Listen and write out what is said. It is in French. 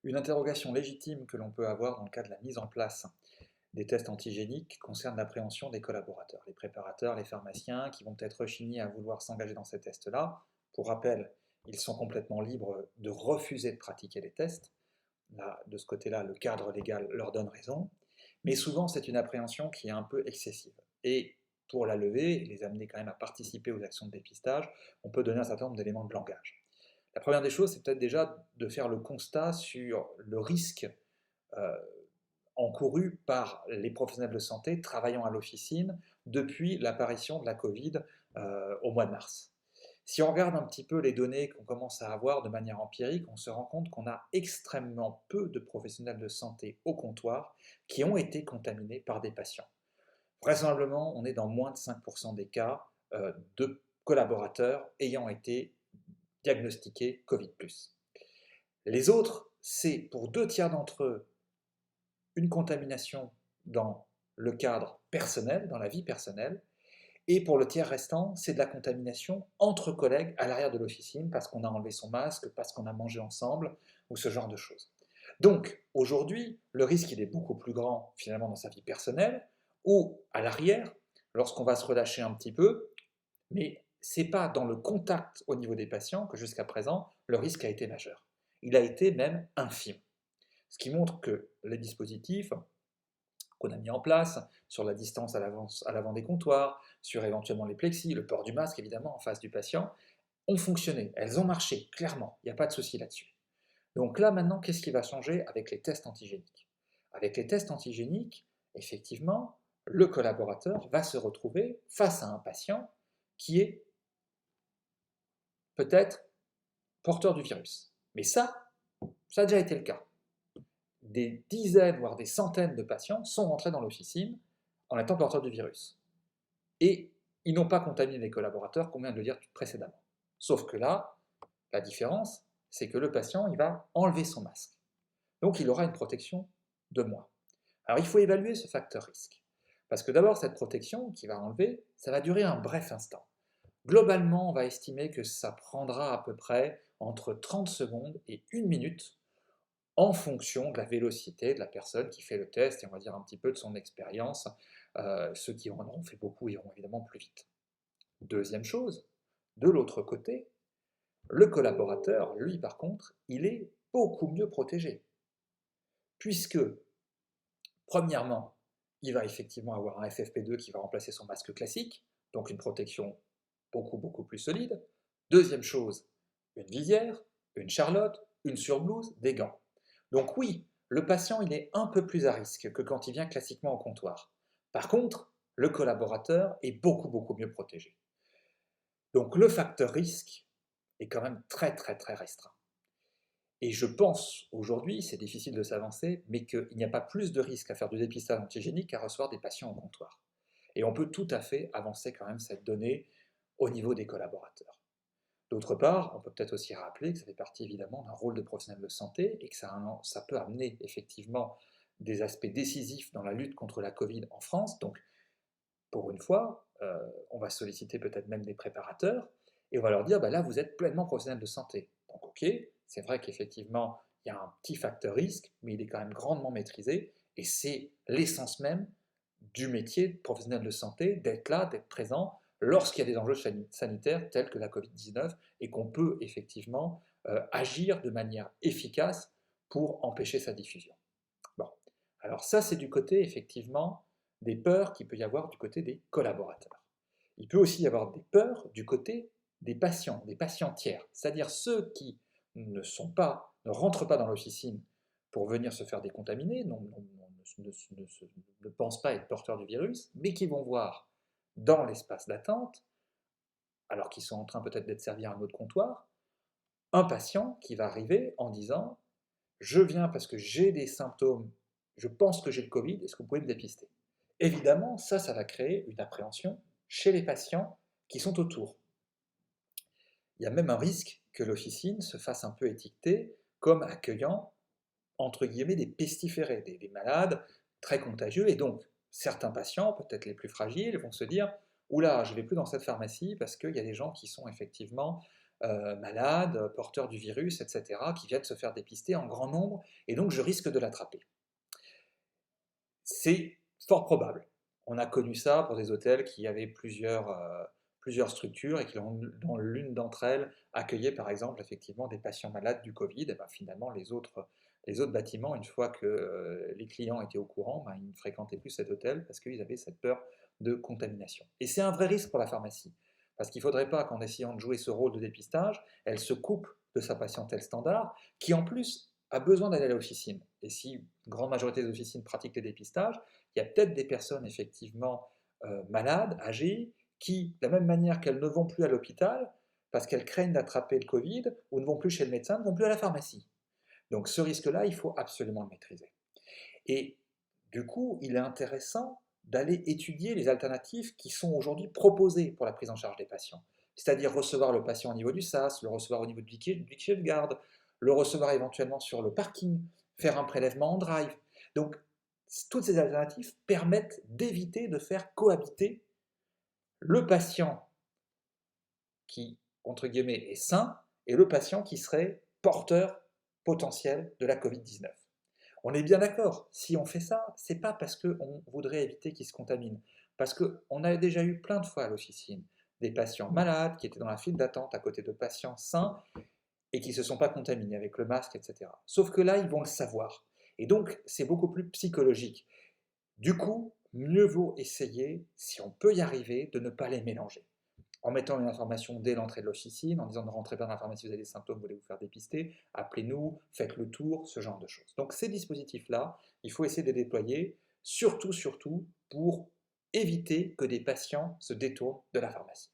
Une interrogation légitime que l'on peut avoir dans le cas de la mise en place des tests antigéniques concerne l'appréhension des collaborateurs, les préparateurs, les pharmaciens qui vont peut-être rechigner à vouloir s'engager dans ces tests-là. Pour rappel, ils sont complètement libres de refuser de pratiquer les tests. Là, de ce côté-là, le cadre légal leur donne raison. Mais souvent, c'est une appréhension qui est un peu excessive. Et pour la lever, et les amener quand même à participer aux actions de dépistage, on peut donner un certain nombre d'éléments de langage. La première des choses, c'est peut-être déjà de faire le constat sur le risque euh, encouru par les professionnels de santé travaillant à l'officine depuis l'apparition de la Covid au mois de mars. Si on regarde un petit peu les données qu'on commence à avoir de manière empirique, on se rend compte qu'on a extrêmement peu de professionnels de santé au comptoir qui ont été contaminés par des patients. Vraisemblablement, on est dans moins de 5% des cas de collaborateurs ayant été diagnostiqués Covid+. Les autres, c'est pour 2 tiers d'entre eux une contamination dans le cadre personnel, dans la vie personnelle, et pour le tiers restant, c'est de la contamination entre collègues à l'arrière de l'officine parce qu'on a enlevé son masque, parce qu'on a mangé ensemble, ou ce genre de choses. Donc, aujourd'hui, le risque il est beaucoup plus grand finalement dans sa vie personnelle, ou à l'arrière, lorsqu'on va se relâcher un petit peu, mais ce n'est pas dans le contact au niveau des patients que jusqu'à présent, le risque a été majeur. Il a été même infime. Ce qui montre que les dispositifs qu'on a mis en place, sur la distance à l'avant des comptoirs, sur éventuellement les plexis, le port du masque évidemment en face du patient, ont fonctionné, elles ont marché, clairement, il n'y a pas de souci là-dessus. Donc là maintenant, qu'est-ce qui va changer avec les tests antigéniques? Avec les tests antigéniques, effectivement, le collaborateur va se retrouver face à un patient qui est peut-être porteur du virus. Mais ça a déjà été le cas. Des dizaines, voire des centaines de patients sont rentrés dans l'officine en étant porteurs du virus. Et ils n'ont pas contaminé les collaborateurs, qu'on vient de le dire précédemment. Sauf que là, la différence, c'est que le patient, il va enlever son masque. Donc il aura une protection de moins. Alors il faut évaluer ce facteur risque. Parce que d'abord, cette protection qu'il va enlever, ça va durer un bref instant. Globalement, on va estimer que ça prendra à peu près entre 30 secondes et 1 minute en fonction de la vélocité de la personne qui fait le test et on va dire un petit peu de son expérience. Ceux qui en auront fait beaucoup iront évidemment plus vite. Deuxième chose, de l'autre côté, le collaborateur, lui par contre, il est beaucoup mieux protégé. Puisque, premièrement, il va effectivement avoir un FFP2 qui va remplacer son masque classique, donc une protection beaucoup plus solide. Deuxième chose, une visière, une charlotte, une surblouse, des gants. Donc oui, le patient il est un peu plus à risque que quand il vient classiquement au comptoir. Par contre, le collaborateur est beaucoup mieux protégé. Donc le facteur risque est quand même très restreint. Et je pense aujourd'hui, c'est difficile de s'avancer, mais qu'il n'y a pas plus de risque à faire du dépistage antigénique qu'à recevoir des patients au comptoir. Et on peut tout à fait avancer quand même cette donnée au niveau des collaborateurs. D'autre part, on peut peut-être aussi rappeler que ça fait partie évidemment d'un rôle de professionnel de santé et que ça peut amener effectivement des aspects décisifs dans la lutte contre la Covid en France. Donc, pour une fois, on va solliciter peut-être même des préparateurs et on va leur dire, bah là, vous êtes pleinement professionnel de santé. Donc, ok, c'est vrai qu'effectivement, il y a un petit facteur risque, mais il est quand même grandement maîtrisé et c'est l'essence même du métier de professionnel de santé, d'être là, d'être présent lorsqu'il y a des enjeux sanitaires tels que la Covid-19 et qu'on peut effectivement agir de manière efficace pour empêcher sa diffusion. Bon. Alors ça, c'est du côté effectivement des peurs qu'il peut y avoir du côté des collaborateurs. Il peut aussi y avoir des peurs du côté des patients tiers, c'est-à-dire ceux qui ne rentrent pas dans l'officine pour venir se faire décontaminer, ne pensent pas être porteurs du virus, mais qui vont voir dans l'espace d'attente, alors qu'ils sont en train peut-être d'être servis à un autre comptoir, un patient qui va arriver en disant je viens parce que j'ai des symptômes, je pense que j'ai le Covid, est-ce que vous pouvez me dépister? Évidemment, ça va créer une appréhension chez les patients qui sont autour. Il y a même un risque que l'officine se fasse un peu étiqueter comme accueillant, entre guillemets, des pestiférés, des malades très contagieux, et donc certains patients, peut-être les plus fragiles, vont se dire oula, je ne vais plus dans cette pharmacie parce qu'il y a des gens qui sont effectivement malades, porteurs du virus, etc., qui viennent se faire dépister en grand nombre, et donc je risque de l'attraper. C'est fort probable. On a connu ça pour des hôtels qui avaient plusieurs structures et qui, dont l'une d'entre elles accueillait par exemple effectivement des patients malades du Covid. Et ben, finalement, les autres bâtiments, une fois que les clients étaient au courant, ben, ils ne fréquentaient plus cet hôtel parce qu'ils avaient cette peur de contamination. Et c'est un vrai risque pour la pharmacie. Parce qu'il ne faudrait pas qu'en essayant de jouer ce rôle de dépistage, elle se coupe de sa patientèle standard, qui en plus a besoin d'aller à l'officine. Et si une grande majorité des officines pratiquent les dépistages, il y a peut-être des personnes effectivement malades, âgées, qui, de la même manière qu'elles ne vont plus à l'hôpital, parce qu'elles craignent d'attraper le Covid, ou ne vont plus chez le médecin, ne vont plus à la pharmacie. Donc ce risque-là, il faut absolument le maîtriser. Et du coup, il est intéressant d'aller étudier les alternatives qui sont aujourd'hui proposées pour la prise en charge des patients. C'est-à-dire recevoir le patient au niveau du SAS, le recevoir au niveau du guichet de garde, le recevoir éventuellement sur le parking, faire un prélèvement en drive. Donc, toutes ces alternatives permettent d'éviter de faire cohabiter le patient qui, entre guillemets, est sain et le patient qui serait porteur potentiel de la Covid-19. On est bien d'accord, si on fait ça, c'est pas parce qu'on voudrait éviter qu'ils se contaminent, parce qu'on a déjà eu plein de fois à l'officine des patients malades qui étaient dans la file d'attente à côté de patients sains et qui ne se sont pas contaminés avec le masque, etc. Sauf que là, ils vont le savoir. Et donc, c'est beaucoup plus psychologique. Du coup, mieux vaut essayer, si on peut y arriver, de ne pas les mélanger. En mettant une information dès l'entrée de l'officine, en disant ne rentrez pas dans la pharmacie si vous avez des symptômes, vous voulez vous faire dépister, appelez-nous, faites le tour, ce genre de choses. Donc ces dispositifs-là, il faut essayer de les déployer, surtout pour éviter que des patients se détournent de la pharmacie.